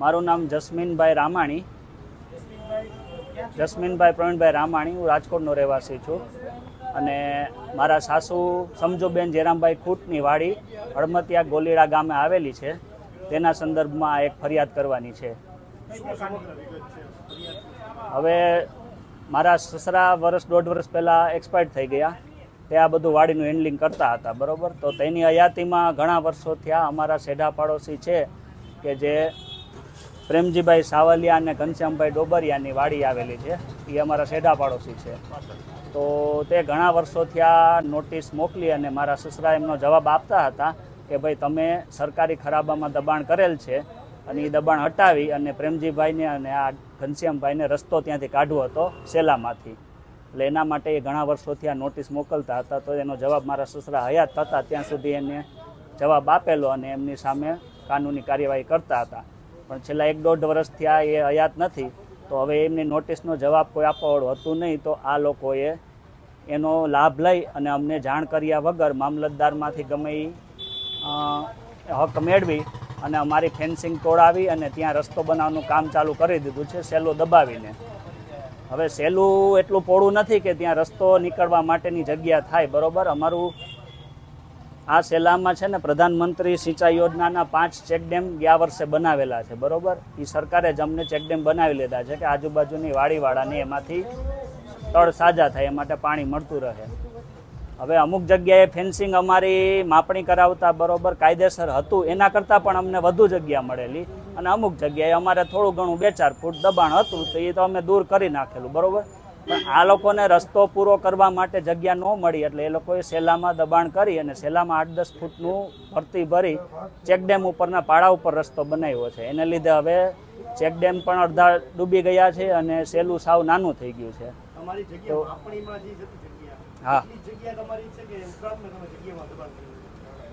મારું નામ જસ્મીનભાઈ રામાણી, જસ્મીનભાઈ પ્રવીણભાઈ રામાણી. હું રાજકોટનો રહેવાસી છું અને મારા સાસુ સમજુબેન જેરામભાઈ ખૂટની વાડી હળમતિયા ગોલીડા ગામે આવેલી છે. તેના સંદર્ભમાં એક ફરિયાદ કરવાની છે. હવે મારા સસરા દોઢ વર્ષ પહેલાં એક્સપાયર્ડ થઈ ગયા. તે આ બધું વાડીનું હેન્ડલિંગ કરતા હતા, બરાબર. તો તેની હયાતીમાં ઘણા વર્ષો થયા. અમારા સેઢા પાડોશી છે કે જે પ્રેમજીભાઈ સાવલિયા અને ઘનશ્યામભાઈ ડોબરિયાની વાડી આવેલી છે, એ અમારા સેઢા પાડોશી છે. તો તે ઘણા વર્ષો થયા નોટિસ મોકલી અને મારા સસરા એમનો જવાબ આપતા હતા કે ભાઈ તમે સરકારી ખરાબામાં દબાણ કરેલ છે અને એ દબાણ હટાવી અને પ્રેમજીભાઈને અને આ ઘનશ્યામભાઈને રસ્તો ત્યાંથી કાઢવો હતો સેલામાંથી. એટલે એના માટે એ ઘણા વર્ષોથી આ નોટિસ મોકલતા હતા. તો એનો જવાબ મારા સસરા હયાત હતા ત્યાં સુધી એને જવાબ આપેલો અને એમની સામે કાનૂની કાર્યવાહી કરતા હતા. પણ છેલ્લા 1-1.5 વર્ષથી આ એ હયાત નથી. તો હવે એમની નોટિસનો જવાબ કોઈ આપવાવાળું હતું નહીં. તો આ લોકોએ એનો લાભ લઈ અને અમને જાણ કર્યા વગર મામલતદારમાંથી ગમે હક મેળવી અને અમારી ફેન્સિંગ તોડાવી અને ત્યાં રસ્તો બનાવવાનું કામ ચાલુ કરી દીધું છે, સેલો દબાવીને. હવે સહેલું એટલું પહોળું નથી કે ત્યાં રસ્તો નીકળવા માટેની જગ્યા થાય, બરાબર. અમારું આ સેલામાં છે ને પ્રધાનમંત્રી સિંચાઈ યોજનાના 5 ચેકડેમ ગયા વર્ષે બનાવેલા છે, બરાબર. એ સરકારે જ અમને ચેકડેમ બનાવી લીધા છે કે આજુબાજુની વાડીવાળાને એમાંથી તળ સાજા થાય એ માટે પાણી મળતું રહે. હવે અમુક જગ્યાએ ફેન્સિંગ અમારી માપણી કરાવતા બરાબર કાયદેસર હતું, એના કરતાં પણ અમને વધુ જગ્યા મળેલી. અને અમુક જગ્યાએ અમારે થોડું ઘણું 2-4 ફૂટ દબાણ હતું, તો એ તો અમે દૂર કરી નાખેલું, બરાબર. પણ આ લોકોને રસ્તો પૂરો કરવા માટે જગ્યા ન મળી એટલે એ લોકોએ સેલામાં દબાણ કરી અને સેલામાં 8-10 ફૂટનું ભરતી ભરી ચેકડેમ ઉપરના પાડા ઉપર રસ્તો બનાવ્યો છે. એને લીધે હવે ચેકડેમ પણ અડધા ડૂબી ગયા છે અને સેલું સાવ નાનું થઈ ગયું છે. હા,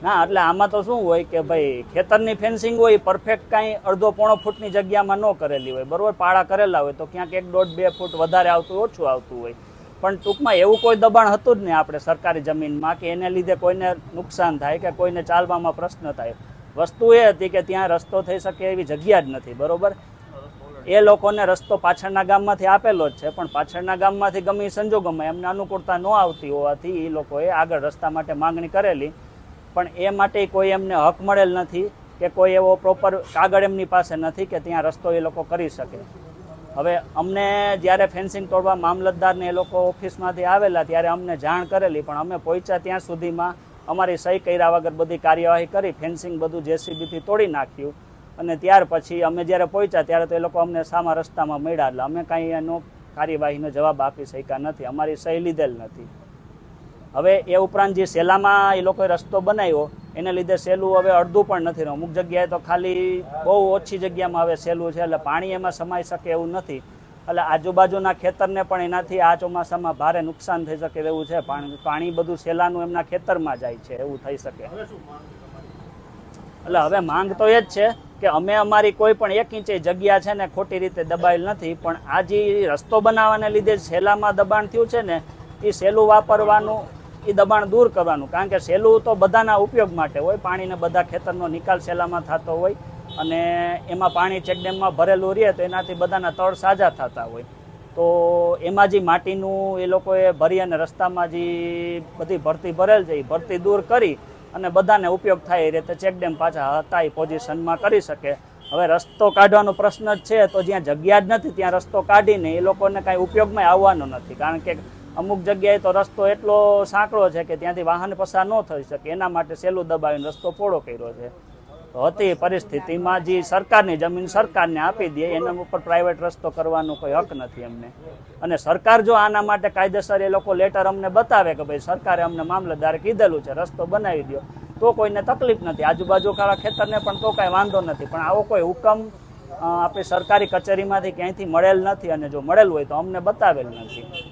ના એટલે આમાં તો શું હોય કે ભાઈ ખેતરની ફેન્સિંગ હોય પરફેક્ટ કાંઈ 1.5-પોણો ફૂટની જગ્યામાં ન કરેલી હોય, બરાબર. પાળા કરેલા હોય તો ક્યાંક 1.5-2 ફૂટ વધારે આવતું ઓછું આવતું હોય. પણ ટૂંકમાં એવું કોઈ દબાણ હતું જ નહીં આપણે સરકારી જમીનમાં કે એને લીધે કોઈને નુકસાન થાય કે કોઈને ચાલવામાં પ્રશ્ન થાય. વસ્તુ એ હતી કે ત્યાં રસ્તો થઈ શકે એવી જગ્યા જ નથી, બરાબર. એ લોકોને રસ્તો પાછળના ગામમાંથી આપેલો જ છે, પણ પાછળના ગામમાંથી ગમે સંજોગોમાં એમને અનુકૂળતા ન આવતી હોવાથી એ લોકોએ આગળ રસ્તા માટે માંગણી કરેલી. પણ એ માટે કોઈ એમને હક મળેલ નથી કે કોઈ એવો પ્રોપર કાગળ એમની પાસે નથી કે ત્યાં રસ્તો એ લોકો કરી શકે. હવે અમને જ્યારે ફેન્સિંગ તોડવા મામલતદારને એ લોકો ઓફિસમાંથી આવેલા ત્યારે અમને જાણ કરેલી, પણ અમે પહોંચ્યા ત્યાં સુધીમાં અમારી સહી કર્યા વગર બધી કાર્યવાહી કરી ફેન્સિંગ બધું જેસીબીથી તોડી નાખ્યું. અને ત્યાર પછી અમે જ્યારે પહોંચ્યા ત્યારે તો એ લોકો અમને સામા રસ્તામાં મળ્યા એટલે અમે કાંઈ એનો કાર્યવાહીનો જવાબ આપી શક્યા નથી, અમારી સહી લીધેલ નથી. હવે એ ઉપરાંત જે સેલામાં એ લોકોએ રસ્તો બનાવ્યો એને લીધે સેલું હવે અડધું પણ નથી રહ્યું. અમુક જગ્યાએ તો ખાલી બહુ ઓછી જગ્યામાં હવે સેલું છે એટલે પાણી એમાં સમાઈ શકે એવું નથી. એટલે આજુબાજુના ખેતરને પણ એનાથી આ ચોમાસામાં ભારે નુકસાન થઈ શકે એવું છે. પાણી બધું સેલાનું એમના ખેતરમાં જાય છે એવું થઈ શકે. એટલે હવે માંગ તો એ જ છે કે અમે અમારી કોઈ પણ 1 ઇંચે જગ્યા છે ને ખોટી રીતે દબાયેલ નથી, પણ આ જે રસ્તો બનાવવાને લીધે સેલામાં દબાણ થયું છે ને એ સેલું વાપરવાનું, એ દબાણ દૂર કરવાનું. કારણ કે સેલું તો બધાના ઉપયોગ માટે હોય, પાણીને બધા ખેતરનો નિકાલ સેલામાં થતો હોય અને એમાં પાણી ચેકડેમમાં ભરેલું રહે તો એનાથી બધાના તળ સાજા થતા હોય. તો એમાં જે માટીનું એ લોકોએ ભરી અને રસ્તામાં જે બધી ભરતી ભરેલ છે એ ભરતી દૂર કરી અને બધાને ઉપયોગ થાય એ રીતે ચેકડેમ પાછા હતા એ પોઝિશનમાં કરી શકે. હવે રસ્તો કાઢવાનો પ્રશ્ન જ છે, તો જ્યાં જગ્યા જ નથી ત્યાં રસ્તો કાઢીને એ લોકોને કાંઈ ઉપયોગમાં આવવાનો નથી. કારણ કે અમુક જગ્યાએ તો રસ્તો એટલો સાંકડો છે કે ત્યાંથી વાહન પસાર ન થઈ શકે, એના માટે સેલું દબાવીને રસ્તો પહોળો કર્યો છે. તો હતી પરિસ્થિતિમાં જે સરકારની જમીન સરકારને આપી દે, એના ઉપર પ્રાઇવેટ રસ્તો કરવાનો કોઈ હક નથી અમને. અને સરકાર જો આના માટે કાયદેસર એ લોકો લેટર અમને બતાવે કે ભાઈ સરકારે અમને મામલતદારે કીધેલું છે રસ્તો બનાવી દો, તો કોઈને તકલીફ નથી. આજુબાજુ ખાડા ખેતરને પણ તો કાંઈ વાંધો નથી. પણ આવો કોઈ હુકમ આપણી સરકારી કચેરીમાંથી ક્યાંયથી મળેલ નથી અને જો મળેલ હોય તો અમને બતાવેલ નથી.